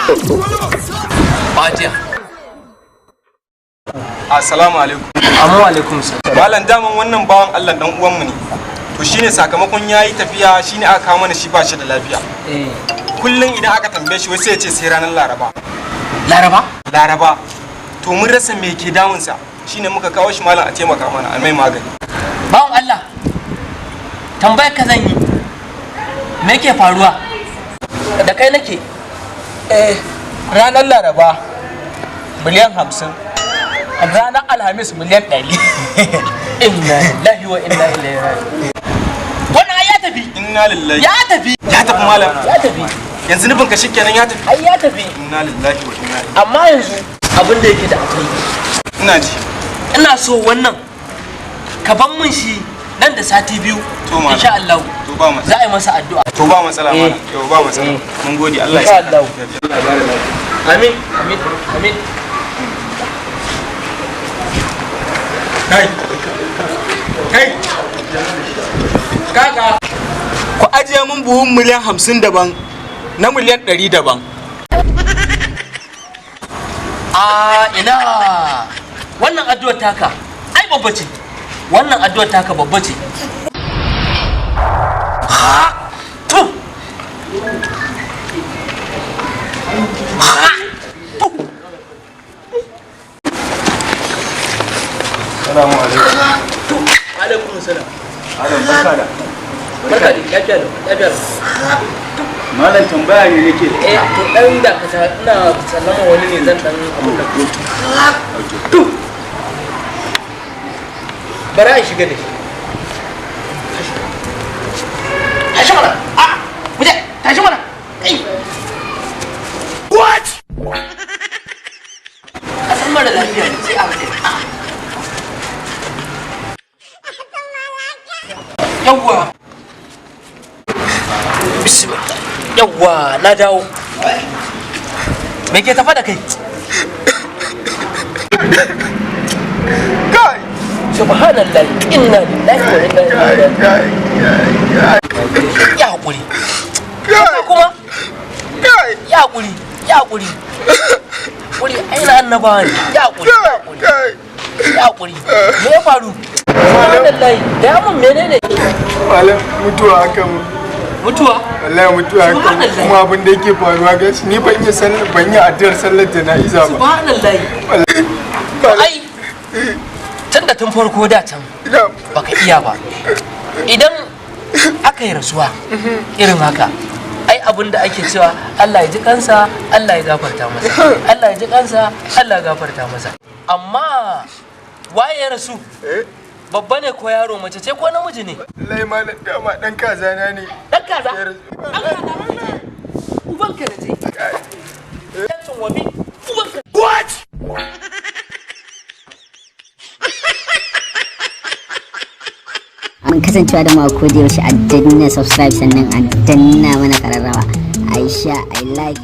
Fatiha. Assalamu alaikum. Amma alaikum salam. Malam daman wannan bawan Allah dan uwanmu ne. To shine sakamakon yayi tafiya shine aka kawo mana shi ba shi da lafiya. Kullun idan aka tambaye shi wai sai ya ce sai ranar Laraba. Laraba. To mun rasa me ke damun sa. Shine muka kawo shi malam a taimaka mana a mai magani. Bawan Allah. Tambayar ka zan yi. Me yake faruwa? Da kai nake. Ranar Laraba miliyan 50, ranar Alhamis miliyan 100. Inna lillahi wa inna ilaihi raji'un. Wannan ya tafi. Inna lillahi. Ya tafi. Ya tafi malam. Ya tafi. Yanzu nufin ka shikenan ya tafi. Ai ya tafi. Inna lillahi wa inna ilaihi. Amma yanzu abin da yake da akwai. Ina ji. Ina so wannan ka ban min shi nan da sati biyu. Insha Allah. To ba matsala. Za a yi masa addu'a. To ba matsala malam. To ba matsala. Mun gode Allah ya Insha saka. Allah. Amin. Amin. Amin. Kai kaka ku ajiye mun buhun miliyan 50 daban na miliyan 100 daban. Ina wannan addu'ar taka ai babba ce. Wannan addu'ar taka babba ce. Assalamu alaikum. Alaikum salam. Malam barka da. Barka da lafiya. Malam tambaya ne nake. To dan da ka ina sallama wani ne zan dan abu da to bara in shiga da shi. Tashi mana. Muje, tashi mana. Kai. What? Asan mara lafiya ne sai abu da. Yawwa. Bismillah. Yawwa, na dawo. Me ke tafa da kai? Kai. Subhanallah. Inna lillahi wa inna ilaihi raji'un. Ya hakuri. Kai kuma? Kai. Ya hakuri. Ya hakuri. Hakuri aina annabawa ne. Ya hakuri. Ya hakuri. Me ya faru? Subhanallah. Da mun menene? Malam mutuwa haka mu. Mutuwa? Wallahi mutuwa haka mu. Kuma abin da yake faruwa gashi ni ban yi addu'ar sallar jana'iza ba. Subhanallah. Ai tun da tun farko da can baka iya ba. Idan aka yi rasuwa irin haka ai abin da ake cewa Allah ya ji kansa Allah ya gafarta masa. Allah ya ji kansa Allah ya gafarta masa. Amma waye ya rasu? Babba ne ko yaro, mace ce ko namiji ne? Wallahi malam dama dan kaza na ne. Dan kaza? Dan kaza ne? Ubanka da ce. Yancin wabi ubanka. What? Mun kasancewa da mu a koda yaushe a danna subscribe sannan a danna mana kararrawa. Aisha I like